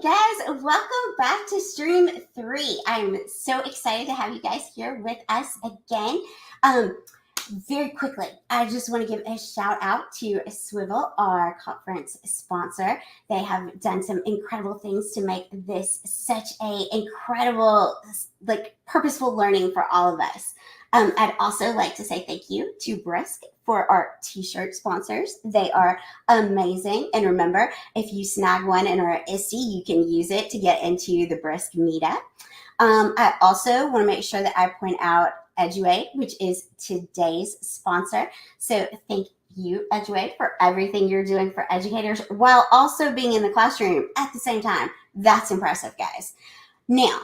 guys, welcome back to Stream 3. I'm so excited to have you guys here with us again. Very quickly, I just want to give a shout out to Swivel, our conference sponsor. They have done some incredible things to make this such a incredible, purposeful learning for all of us. I'd also like to say thank you to Brisk for our t-shirt sponsors. They are amazing. And remember, if you snag one and are ISTE, you can use it to get into the Brisk meetup. I also want to make sure that I point out Eduate, which is today's sponsor. So thank you, Eduate, for everything you're doing for educators while also being in the classroom at the same time. That's impressive, guys. Now,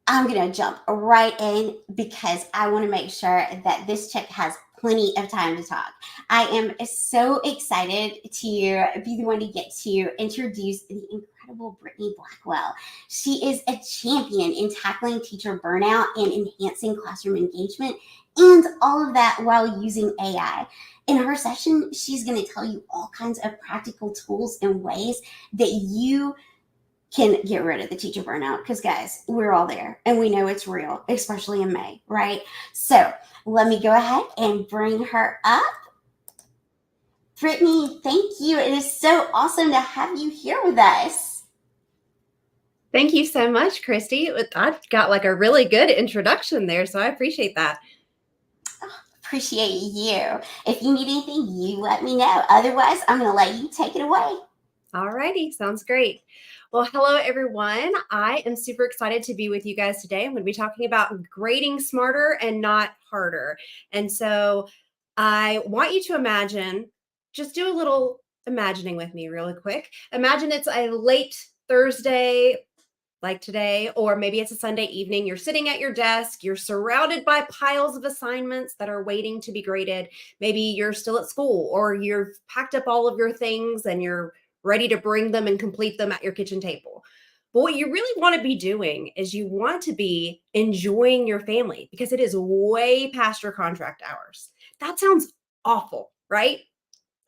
I'm going to jump right in because I want to make sure that this chick has plenty of time to talk. I am so excited to be the one to get to introduce the incredible Brittany Blackwell. She is a champion in tackling teacher burnout and enhancing classroom engagement, and all of that while using AI. In her session, she's going to tell you all kinds of practical tools and ways that you can get rid of the teacher burnout, because guys, we're all there and we know it's real, especially in May, right? So let me go ahead and bring her up. Brittany, thank you. It is so awesome to have you here with us. Thank you so much, Christy. I got like a really good introduction there, so I appreciate that. Appreciate you. If you need anything, you let me know. Otherwise, I'm going to let you take it away. All righty, sounds great. Well, hello, everyone. I am super excited to be with you guys today. I'm going to be talking about grading smarter and not harder. And so I want you to imagine, just do a little imagining with me really quick. Imagine it's a late Thursday, like today, or maybe it's a Sunday evening. You're sitting at your desk. You're surrounded by piles of assignments that are waiting to be graded. Maybe you're still at school, or you've packed up all of your things and you're ready to bring them and complete them at your kitchen table. But what you really want to be doing is you want to be enjoying your family, because it is way past your contract hours. That sounds awful, right?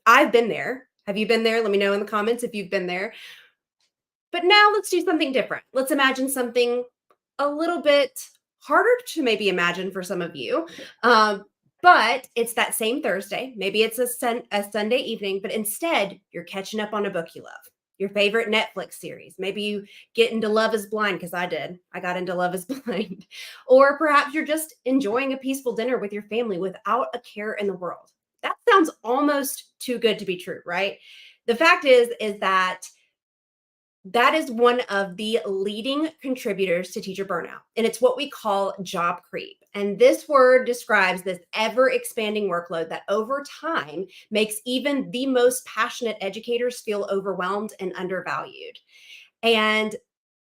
I've been there. Have you been there? Let me know in the comments if you've been there. But now let's do something different. Let's imagine something a little bit harder to maybe imagine for some of you. But it's that same Thursday. Maybe it's a Sunday evening, but instead you're catching up on a book you love, your favorite Netflix series. Maybe you get into Love is Blind, because I did. I got into Love is Blind. Or perhaps you're just enjoying a peaceful dinner with your family without a care in the world. That sounds almost too good to be true, right? The fact is that is one of the leading contributors to teacher burnout, and it's what we call job creep. And this word describes this ever-expanding workload that over time makes even the most passionate educators feel overwhelmed and undervalued. And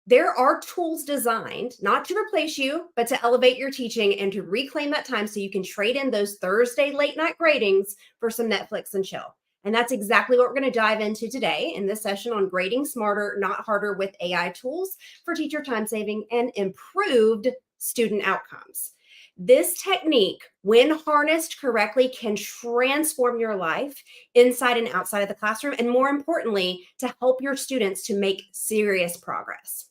there are tools designed not to replace you, but to elevate your teaching and to reclaim that time so you can trade in those Thursday late night gradings for some Netflix and chill. And that's exactly what we're going to dive into today in this session on grading smarter, not harder with AI tools for teacher time saving and improved student outcomes. This technique, when harnessed correctly, can transform your life inside and outside of the classroom, and more importantly, to help your students to make serious progress.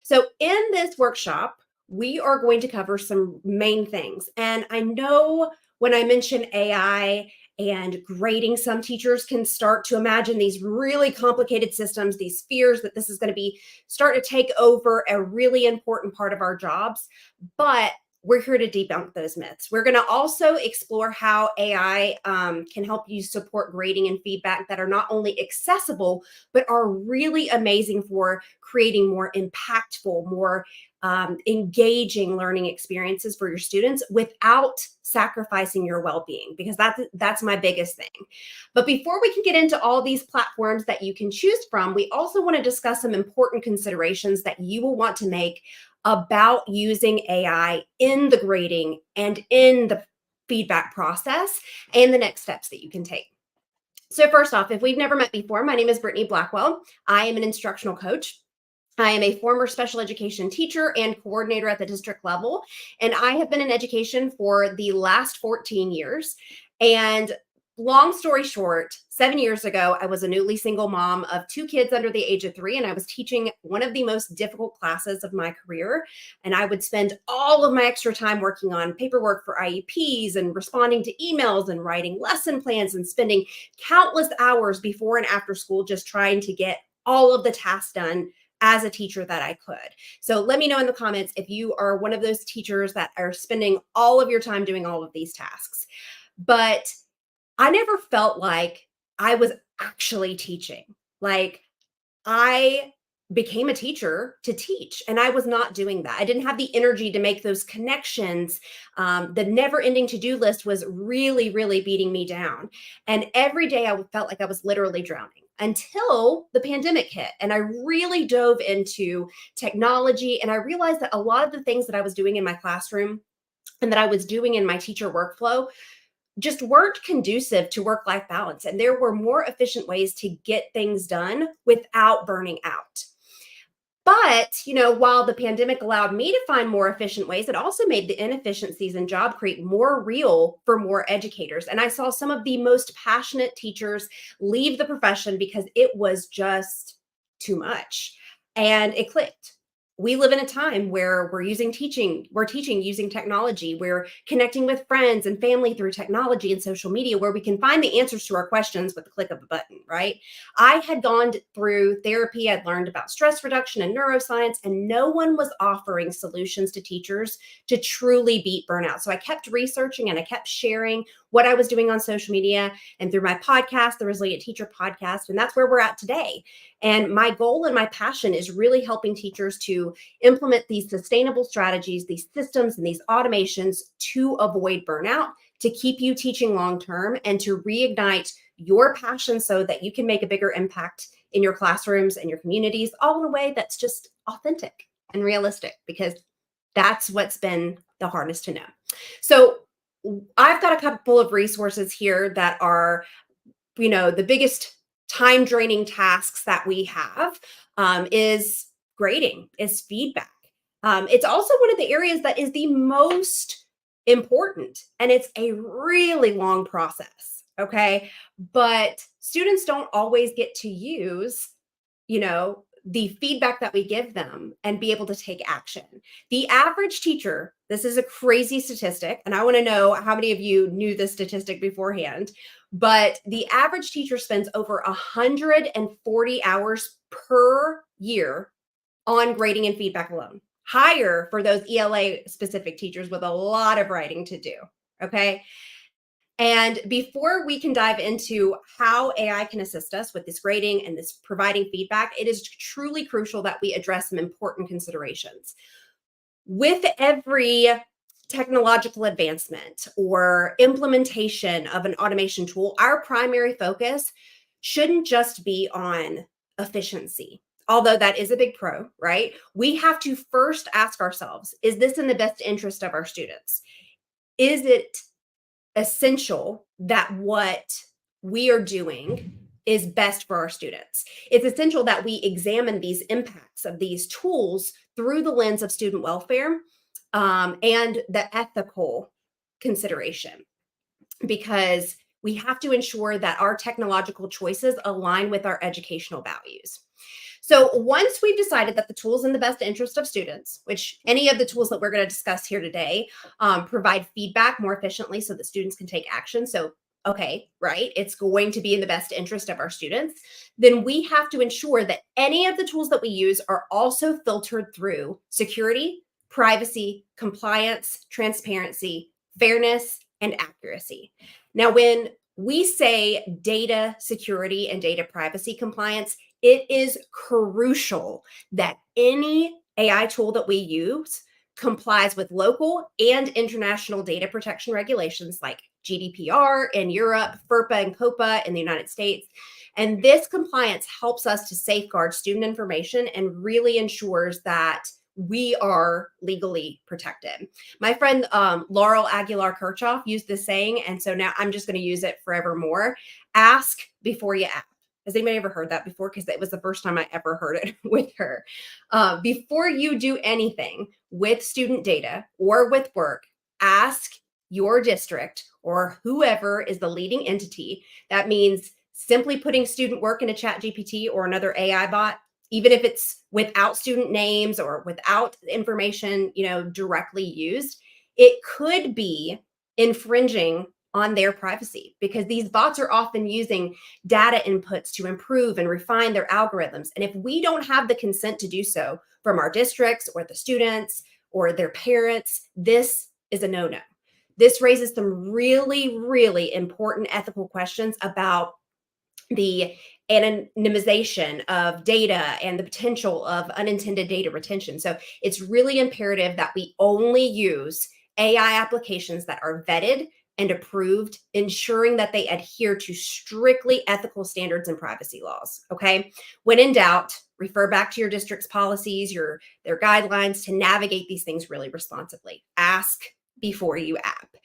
So in this workshop, we are going to cover some main things. And I know when I mention AI and grading, some teachers can start to imagine these really complicated systems, these fears that this is going to start to take over a really important part of our jobs. But we're here to debunk those myths. We're going to also explore how AI can help you support grading and feedback that are not only accessible, but are really amazing for creating more impactful, more engaging learning experiences for your students without sacrificing your well-being, because that's my biggest thing. But before we can get into all these platforms that you can choose from, we also want to discuss some important considerations that you will want to make about using AI in the grading and in the feedback process and the next steps that you can take. So first off, if we've never met before, my name is Brittany Blackwell. I am an instructional coach. I am a former special education teacher and coordinator at the district level, and I have been in education for the last 14 years. And long story short, 7 years ago, I was a newly single mom of 2 kids under the age of 3, and I was teaching one of the most difficult classes of my career. And I would spend all of my extra time working on paperwork for IEPs and responding to emails and writing lesson plans and spending countless hours before and after school just trying to get all of the tasks done as a teacher that I could. So let me know in the comments if you are one of those teachers that are spending all of your time doing all of these tasks. But I never felt like I was actually teaching. Like I became a teacher to teach, and I was not doing that. I didn't have the energy to make those connections. The never ending to-do list was really, really beating me down. And every day I felt like I was literally drowning until the pandemic hit. And I really dove into technology. And I realized that a lot of the things that I was doing in my classroom and that I was doing in my teacher workflow just weren't conducive to work-life balance. And there were more efficient ways to get things done without burning out. But, while the pandemic allowed me to find more efficient ways, it also made the inefficiencies in job creep more real for more educators. And I saw some of the most passionate teachers leave the profession because it was just too much. And it clicked. We live in a time where we're teaching using technology. We're connecting with friends and family through technology and social media, where we can find the answers to our questions with the click of a button, right? I had gone through therapy. I'd learned about stress reduction and neuroscience, and no one was offering solutions to teachers to truly beat burnout. So I kept researching and I kept sharing what I was doing on social media and through my podcast, the Resilient Teacher Podcast. And that's where we're at today. And my goal and my passion is really helping teachers to implement these sustainable strategies, these systems, and these automations to avoid burnout, to keep you teaching long-term, and to reignite your passion so that you can make a bigger impact in your classrooms and your communities, all in a way that's just authentic and realistic, because that's what's been the hardest to know. So I've got a couple of resources here that are, the biggest time draining tasks that we have is grading, is feedback. It's also one of the areas that is the most important, and it's a really long process. Okay. But students don't always get to use, the feedback that we give them and be able to take action. The average teacher, this is a crazy statistic, and I want to know how many of you knew this statistic beforehand, but the average teacher spends over 140 hours per year on grading and feedback alone. Higher for those ELA specific teachers with a lot of writing to do. Okay. And before we can dive into how AI can assist us with this grading and this providing feedback, it is truly crucial that we address some important considerations. With every technological advancement or implementation of an automation tool, our primary focus shouldn't just be on efficiency, although that is a big pro, right? We have to first ask ourselves, is this in the best interest of our students? Is it essential that what we are doing is best for our students? It's essential that we examine these impacts of these tools through the lens of student welfare and the ethical consideration, because we have to ensure that our technological choices align with our educational values. So once we've decided that the tool is in the best interest of students, which any of the tools that we're going to discuss here today provide feedback more efficiently so that students can take action. So, okay, right, it's going to be in the best interest of our students. Then we have to ensure that any of the tools that we use are also filtered through security, privacy, compliance, transparency, fairness, and accuracy. Now, when we say data security and data privacy compliance, it is crucial that any AI tool that we use complies with local and international data protection regulations like GDPR in Europe, FERPA and COPA in the United States. And this compliance helps us to safeguard student information and really ensures that we are legally protected. My friend Laurel Aguilar Kirchhoff used this saying, and so now I'm just going to use it forevermore. Ask before you act. Has anybody ever heard that before? Because it was the first time I ever heard it with her. Before you do anything with student data or with work, ask your district or whoever is the leading entity. That means simply putting student work in a chat GPT or another AI bot, even if it's without student names or without information, directly used, it could be infringing on their privacy, because these bots are often using data inputs to improve and refine their algorithms. And if we don't have the consent to do so from our districts or the students or their parents, this is a no-no. This raises some really, really important ethical questions about the anonymization of data and the potential of unintended data retention. So it's really imperative that we only use AI applications that are vetted and approved, ensuring that they adhere to strictly ethical standards and privacy laws. Okay. When in doubt, refer back to your district's policies, their guidelines to navigate these things really responsibly. Ask before you act.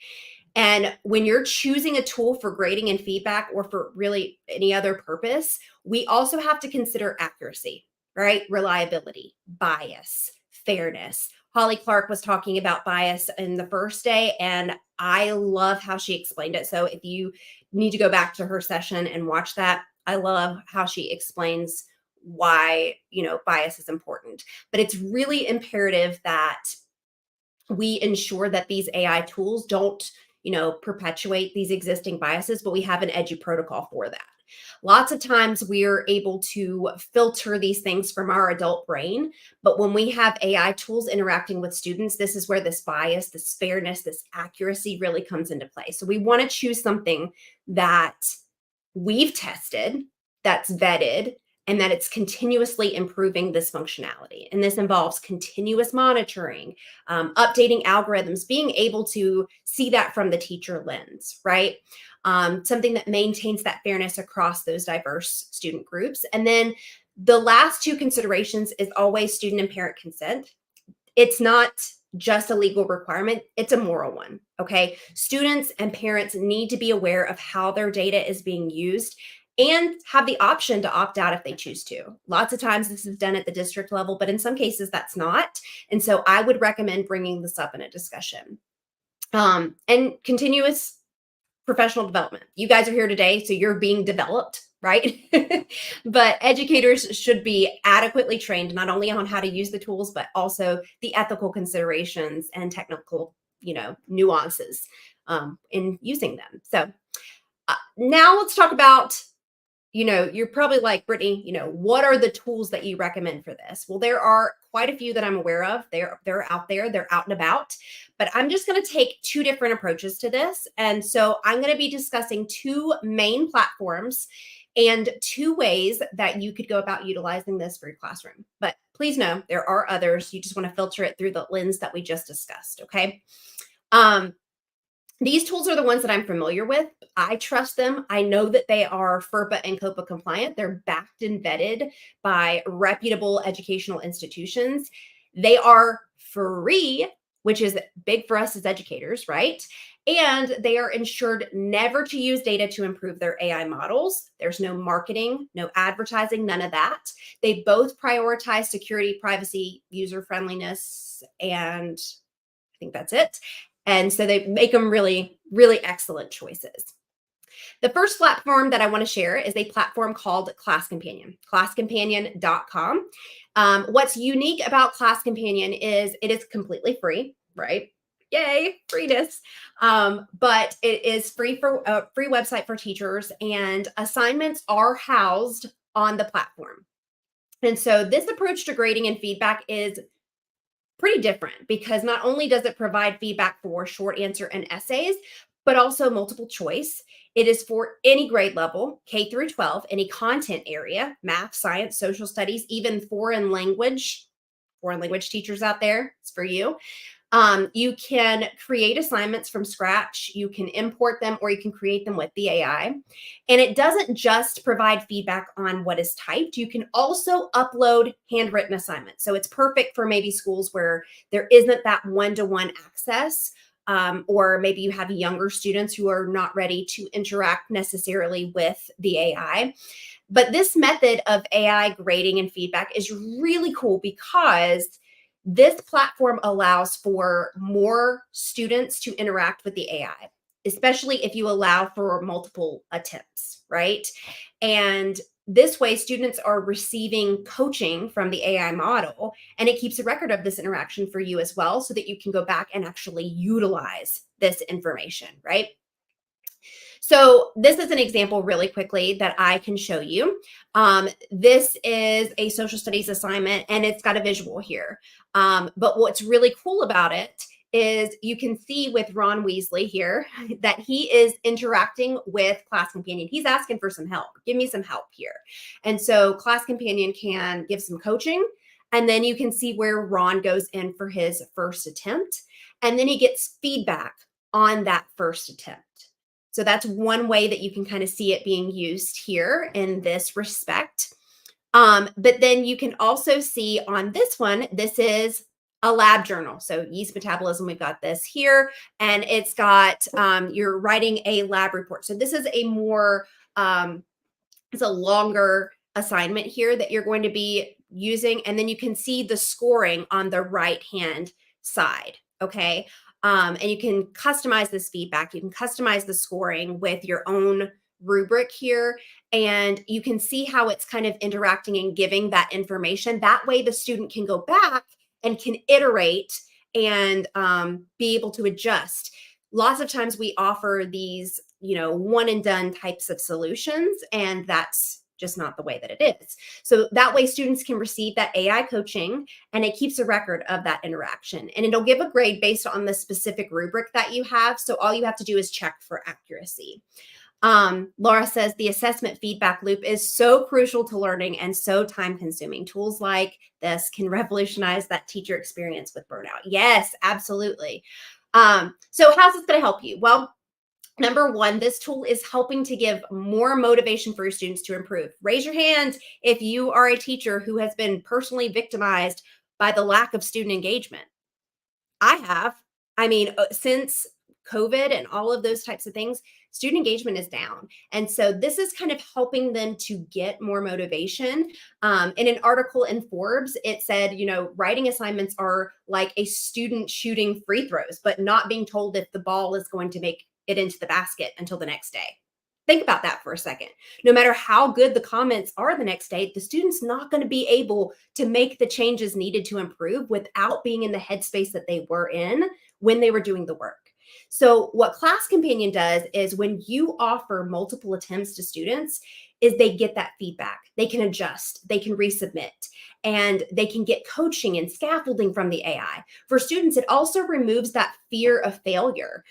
And when you're choosing a tool for grading and feedback, or for really any other purpose, we also have to consider accuracy, right? Reliability, bias, fairness. Holly Clark was talking about bias in the first day, and I love how she explained it. So if you need to go back to her session and watch that, I love how she explains why, bias is important. But it's really imperative that we ensure that these AI tools don't, perpetuate these existing biases, but we have an edgy protocol for that. Lots of times we're able to filter these things from our adult brain, but when we have AI tools interacting with students, this is where this bias, this fairness, this accuracy really comes into play. So we want to choose something that we've tested, that's vetted, and that it's continuously improving this functionality. And this involves continuous monitoring, updating algorithms, being able to see that from the teacher lens, right? Something that maintains that fairness across those diverse student groups. And then the last two considerations is always student and parent consent. It's not just a legal requirement, it's a moral one, okay? Students and parents need to be aware of how their data is being used and have the option to opt out if they choose to. Lots of times this is done at the district level, but in some cases that's not. And so I would recommend bringing this up in a discussion. And continuous professional development. You guys are here today, so you're being developed, right? But educators should be adequately trained, not only on how to use the tools, but also the ethical considerations and technical, nuances in using them. So now let's talk about, you're probably like, Brittany, what are the tools that you recommend for this? Well, there are quite a few that I'm aware of. They're out there, they're out and about, but I'm just going to take two different approaches to this. And so I'm going to be discussing two main platforms and two ways that you could go about utilizing this for your classroom. But please know there are others. You just want to filter it through the lens that we just discussed. Okay. These tools are the ones that I'm familiar with. I trust them. I know that they are FERPA and COPA compliant. They're backed and vetted by reputable educational institutions. They are free, which is big for us as educators, right? And they are ensured never to use data to improve their AI models. There's no marketing, no advertising, none of that. They both prioritize security, privacy, user friendliness, and I think that's it. And so they make them really, really excellent choices. The first platform that I want to share is a platform called Class Companion, classcompanion.com. What's unique about Class Companion is it is completely free, right? Yay, freeness. But it is free for a free website for teachers, and assignments are housed on the platform. And so this approach to grading and feedback is pretty different, because not only does it provide feedback for short answer and essays, but also multiple choice. It is for any grade level, K through 12, any content area, math, science, social studies, even foreign language teachers out there, it's for you. You can create assignments from scratch, you can import them, or you can create them with the AI. And it doesn't just provide feedback on what is typed, you can also upload handwritten assignments. So it's perfect for maybe schools where there isn't that one-to-one access, or maybe you have younger students who are not ready to interact necessarily with the AI. But this method of AI grading and feedback is really cool because this platform allows for more students to interact with the AI. especially if you allow for multiple attempts, right? And this way, students are receiving coaching from the AI model, and it keeps a record of this interaction for you as well so that you can go back and actually utilize this information, right? So this is an example really quickly that I can show you. This is a social studies assignment and it's got a visual here. But what's really cool about it is you can see with Ron Weasley here that he is interacting with Class Companion. He's asking for some help. Give me some help here. And so Class Companion can give some coaching, and then you can see where Ron goes in for his first attempt, and then he gets feedback on that first attempt. So that's one way that you can kind of see it being used here in this respect. But then you can also see on this one, this is a lab journal. So yeast metabolism, we've got this here, and it's got, you're writing a lab report. So this is a more, it's a longer assignment here that you're going to be using. And then you can see the scoring on the right-hand side, okay? And you can customize this feedback. You can customize the scoring with your own rubric here, and you can see how it's kind of interacting and giving that information. That way the student can go back and can iterate and be able to adjust. Lots of times we offer these, one and done types of solutions, and that's just not the way that it is. So that way students can receive that AI coaching, and it keeps a record of that interaction, and it'll give a grade based on the specific rubric that you have. So all you have to do is check for accuracy. Laura says the assessment feedback loop is so crucial to learning and so time consuming. Tools like this can revolutionize that teacher experience with burnout. Yes, absolutely. So how's this going to help you? Well, number one, this tool is helping to give more motivation for your students to improve. Raise your hand if you are a teacher who has been personally victimized by the lack of student engagement. I have. I mean, since COVID and all of those types of things, student engagement is down. And so this is kind of helping them to get more motivation. In an article in Forbes, it said, writing assignments are like a student shooting free throws, but not being told if the ball is going to make it into the basket until the next day. Think about that for a second. No matter how good the comments are the next day, the student's not going to be able to make the changes needed to improve without being in the headspace that they were in when they were doing the work. So what Class Companion does is when you offer multiple attempts to students, is they get that feedback. They can adjust, they can resubmit, and they can get coaching and scaffolding from the AI. For students, it also removes that fear of failure.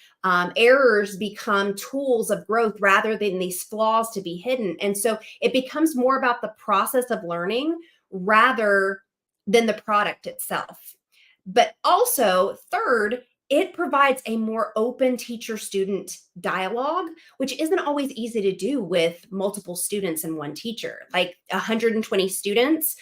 Errors become tools of growth rather than these flaws to be hidden. And so it becomes more about the process of learning rather than the product itself. But also, third, it provides a more open teacher-student dialogue, which isn't always easy to do with multiple students and one teacher. Like 120 students,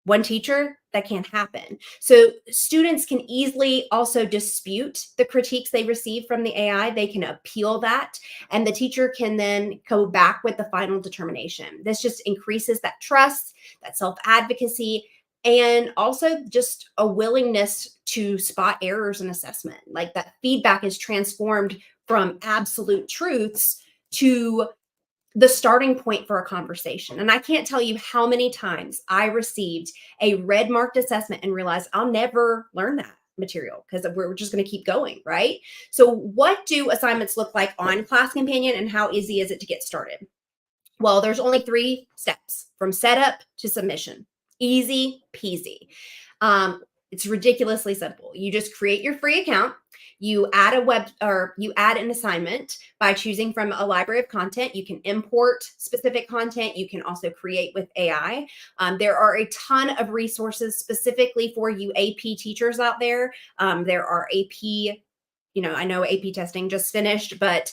one teacher, that can't happen. So students can easily also dispute the critiques they receive from the AI. They can appeal that, and the teacher can then go back with the final determination. This just increases that trust, that self-advocacy, and also just a willingness to spot errors in assessment. Like that feedback is transformed from absolute truths to the starting point for a conversation. And I can't tell you how many times I received a red marked assessment and realized I'll never learn that material because we're just going to keep going, right? So what do assignments look like on Class Companion, and how easy is it to get started? Well, there's only 3 steps from setup to submission. Easy peasy. It's ridiculously simple. You just create your free account. You add an assignment by choosing from a library of content. You can import specific content. You can also create with AI. There are a ton of resources specifically for you AP teachers out there. There are AP, I know AP testing just finished, but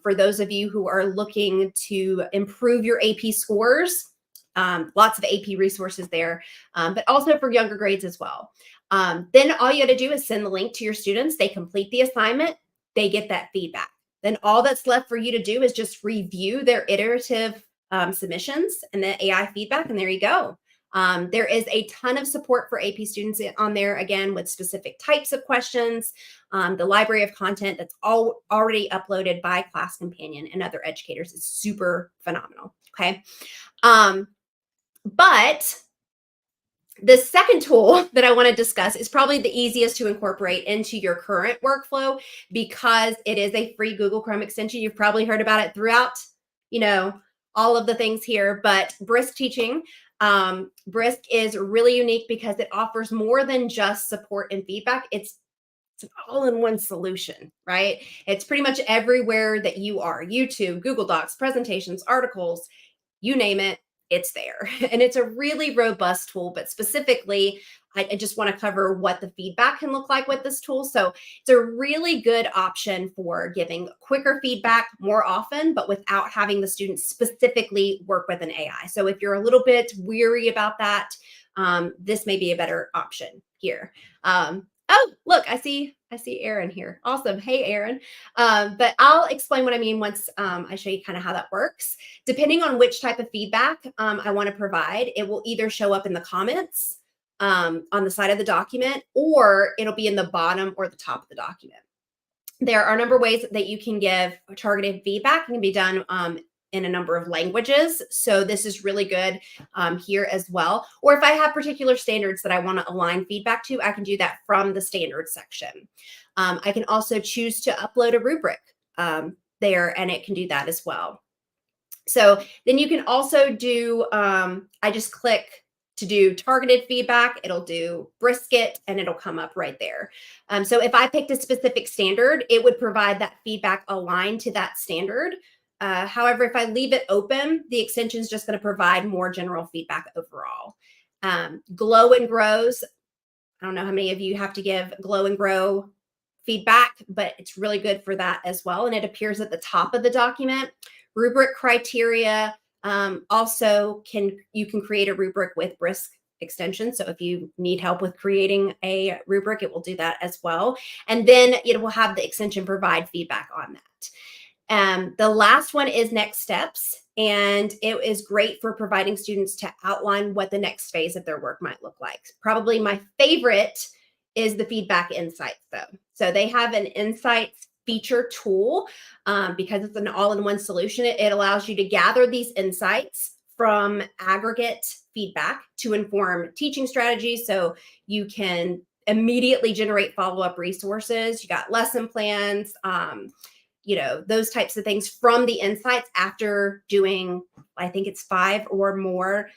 for those of you who are looking to improve your AP scores, lots of AP resources there, but also for younger grades as well. Then all you got to do is send the link to your students. They complete the assignment, they get that feedback. Then all that's left for you to do is just review their iterative submissions and the AI feedback, and there you go. There is a ton of support for AP students on there, again, with specific types of questions. The library of content that's already uploaded by Class Companion and other educators is super phenomenal, okay? But the second tool that I want to discuss is probably the easiest to incorporate into your current workflow because it is a free Google Chrome extension. You've probably heard about it throughout, all of the things here, but Brisk Teaching. Brisk is really unique because it offers more than just support and feedback. It's an all-in-one solution, right? It's pretty much everywhere that you are: YouTube, Google Docs, presentations, articles, you name it, it's there. And it's a really robust tool, but specifically, I just want to cover what the feedback can look like with this tool. So it's a really good option for giving quicker feedback more often, but without having the students specifically work with an AI. So if you're a little bit weary about that, this may be a better option here. Oh, look, I see Aaron here. Awesome. Hey, Aaron. But I'll explain what I mean once I show you kind of how that works. Depending on which type of feedback I want to provide, it will either show up in the comments on the side of the document, or it'll be in the bottom or the top of the document. There are a number of ways that you can give targeted feedback. It can be done in a number of languages. So this is really good here as well. Or if I have particular standards that I want to align feedback to, I can do that from the standards section. I can also choose to upload a rubric there, and it can do that as well. So then you can also do, I just click to do targeted feedback, it'll do brisket, and it'll come up right there. So if I picked a specific standard, it would provide that feedback aligned to that standard. However, if I leave it open, the extension is just going to provide more general feedback overall. Glow and Grows, I don't know how many of you have to give Glow and Grow feedback, but it's really good for that as well. And it appears at the top of the document. Rubric criteria, also you can create a rubric with Brisk extension. So if you need help with creating a rubric, it will do that as well. And then it will have the extension provide feedback on that. The last one is next steps, and it is great for providing students to outline what the next phase of their work might look like. Probably my favorite is the feedback insights, though. So they have an insights feature tool because it's an all-in-one solution. It allows you to gather these insights from aggregate feedback to inform teaching strategies. So you can immediately generate follow-up resources. You got lesson plans, those types of things from the insights after doing, I think it's 5 or more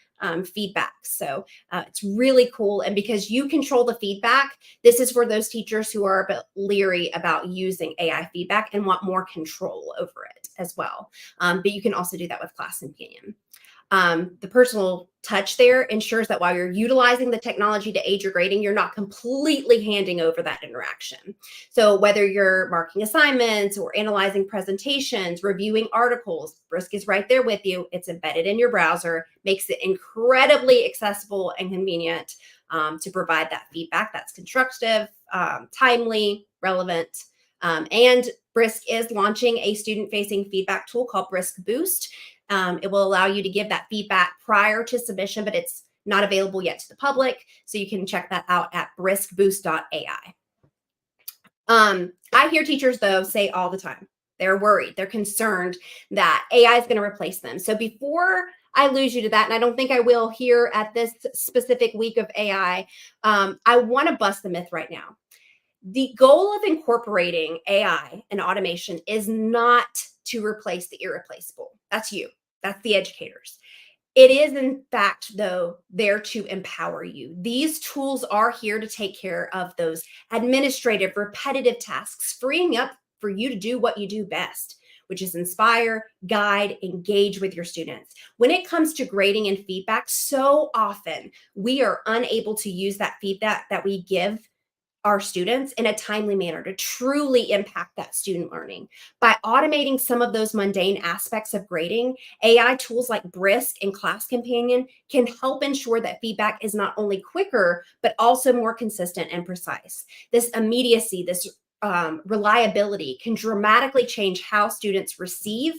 feedback. So it's really cool. And because you control the feedback, this is for those teachers who are a bit leery about using AI feedback and want more control over it as well. But you can also do that with Class Companion. The personal touch there ensures that while you're utilizing the technology to aid your grading, you're not completely handing over that interaction. So whether you're marking assignments or analyzing presentations, reviewing articles, Brisk is right there with you. It's embedded in your browser, makes it incredibly accessible and convenient to provide that feedback that's constructive, timely, relevant. And Brisk is launching a student-facing feedback tool called Brisk Boost. It will allow you to give that feedback prior to submission, but it's not available yet to the public. So you can check that out at briskboost.ai. I hear teachers, though, say all the time, they're worried, they're concerned that AI is going to replace them. So before I lose you to that, and I don't think I will here at this specific week of AI, I want to bust the myth right now. The goal of incorporating AI and automation is not to replace the irreplaceable. That's you. That's the educators. It is, in fact, though, there to empower you. These tools are here to take care of those administrative, repetitive tasks, freeing up for you to do what you do best, which is inspire, guide, engage with your students. When it comes to grading and feedback, so often we are unable to use that feedback that we give our students in a timely manner to truly impact that student learning. By automating some of those mundane aspects of grading, AI tools like Brisk and Class Companion can help ensure that feedback is not only quicker, but also more consistent and precise. This immediacy, this reliability can dramatically change how students receive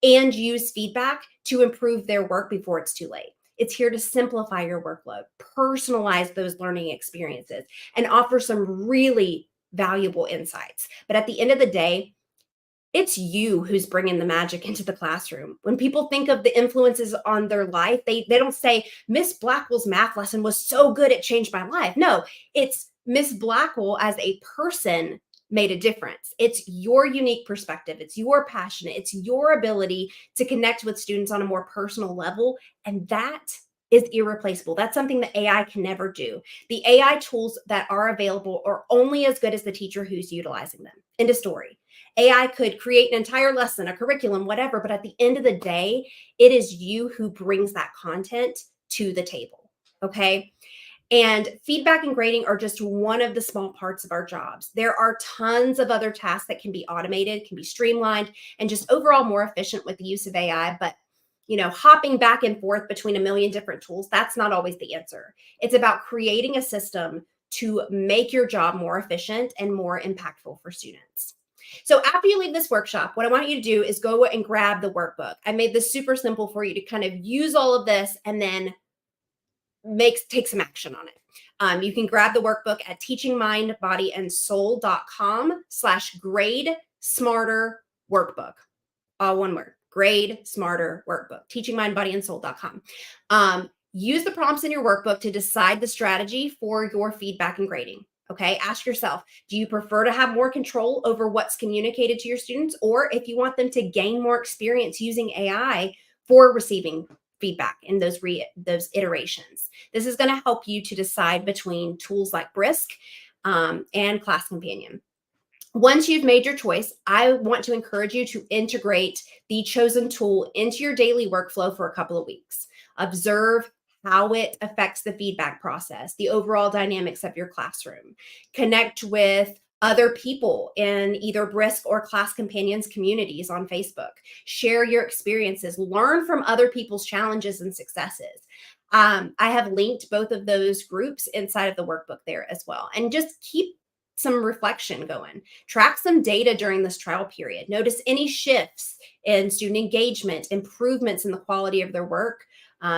and use feedback to improve their work before it's too late. It's here to simplify your workload, personalize those learning experiences, and offer some really valuable insights. But at the end of the day, it's you who's bringing the magic into the classroom. When people think of the influences on their life, they don't say, Miss Blackwell's math lesson was so good, it changed my life. No, it's Miss Blackwell as a person made a difference. It's your unique perspective. It's your passion. It's your ability to connect with students on a more personal level. And that is irreplaceable. That's something that AI can never do. The AI tools that are available are only as good as the teacher who's utilizing them. End of story. AI could create an entire lesson, a curriculum, whatever, but at the end of the day, it is you who brings that content to the table, okay? And feedback and grading are just one of the small parts of our jobs. There are tons of other tasks that can be automated, can be streamlined, and just overall more efficient with the use of AI. But hopping back and forth between a million different tools, that's not always the answer. It's about creating a system to make your job more efficient and more impactful for students. So after you leave this workshop, what I want you to do is go and grab the workbook. I made this super simple for you to kind of use all of this and then take some action on it. You can grab the workbook at teachingmindbodyandsoul.com/grade smarter workbook. All one word, grade smarter workbook, teachingmindbodyandsoul.com. Use the prompts in your workbook to decide the strategy for your feedback and grading. Okay, ask yourself, do you prefer to have more control over what's communicated to your students, or if you want them to gain more experience using AI for receiving feedback in those iterations? This is going to help you to decide between tools like Brisk and Class Companion. Once you've made your choice, I want to encourage you to integrate the chosen tool into your daily workflow for a couple of weeks. Observe how it affects the feedback process, the overall dynamics of your classroom. Connect with other people in either Brisk or Class Companions communities on Facebook. Share your experiences. Learn from other people's challenges and successes. I have linked both of those groups inside of the workbook there as well. And just keep some reflection going. Track some data during this trial period. Notice any shifts in student engagement, improvements in the quality of their work,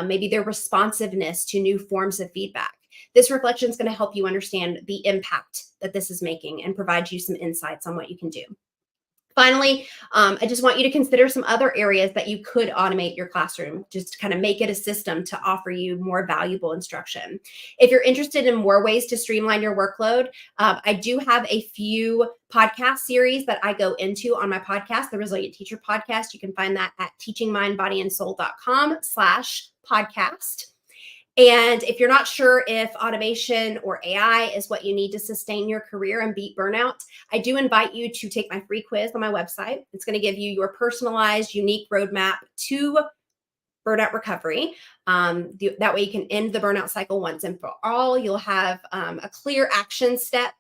maybe their responsiveness to new forms of feedback. This reflection is going to help you understand the impact that this is making and provide you some insights on what you can do. Finally, I just want you to consider some other areas that you could automate your classroom, just to kind of make it a system to offer you more valuable instruction. If you're interested in more ways to streamline your workload, I do have a few podcast series that I go into on my podcast, the Resilient Teacher Podcast. You can find that at teachingmindbodyandsoul.com/podcast. And if you're not sure if automation or AI is what you need to sustain your career and beat burnout, I do invite you to take my free quiz on my website. It's going to give you your personalized, unique roadmap to burnout recovery. That way you can end the burnout cycle once and for all. You'll have a clear action step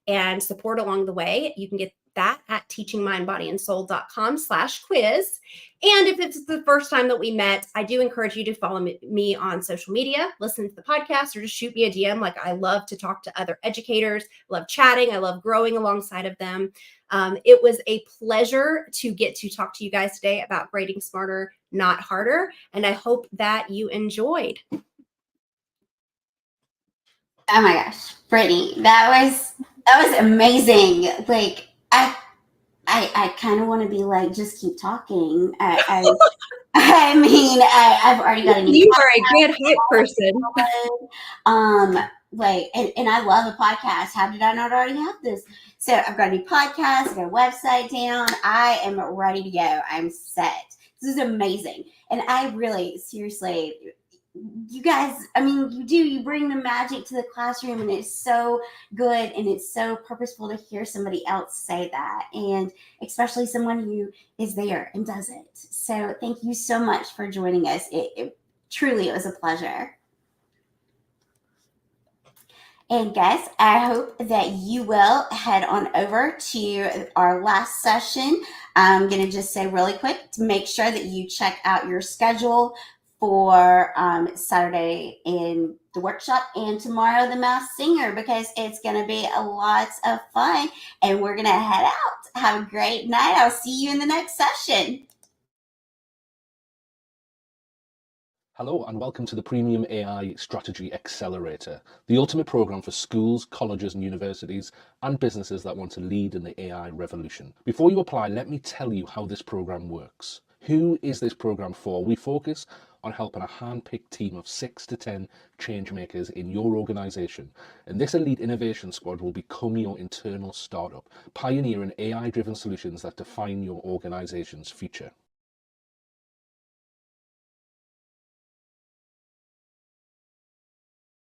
and support along the way. You can get that at teachingmindbodyandsoul.com/quiz. And if it's the first time that we met, I do encourage you to follow me on social media, listen to the podcast, or just shoot me a DM. Like, I love to talk to other educators, love chatting. I love growing alongside of them. It was a pleasure to get to talk to you guys today about grading smarter, not harder. And I hope that you enjoyed. Oh my gosh, Brittany, that was amazing. Like, I kind of want to be like, just keep talking. I mean, I've already got a new You are a good hype person. And I love a podcast. How did I not already have this? So I've got a new podcast, I've got a website down. I am ready to go. I'm set. This is amazing. And I really, seriously, you guys, I mean, you bring the magic to the classroom, and it's so good and it's so purposeful to hear somebody else say that, and especially someone who is there and does it. So thank you so much for joining us. It truly, it was a pleasure. And guys, I hope that you will head on over to our last session. I'm going to just say really quick to make sure that you check out your schedule for Saturday in the workshop and tomorrow the Masked Singer, because it's going to be a lot of fun, and we're going to head out. Have a great night. I'll see you in the next session. Hello and welcome to the Premium AI Strategy Accelerator, the ultimate program for schools, colleges and universities and businesses that want to lead in the AI revolution. Before you apply, let me tell you how this program works. Who is this program for? We focus on helping a hand-picked team of 6 to 10 change makers in your organization. And this elite innovation squad will become your internal startup, pioneering AI-driven solutions that define your organization's future.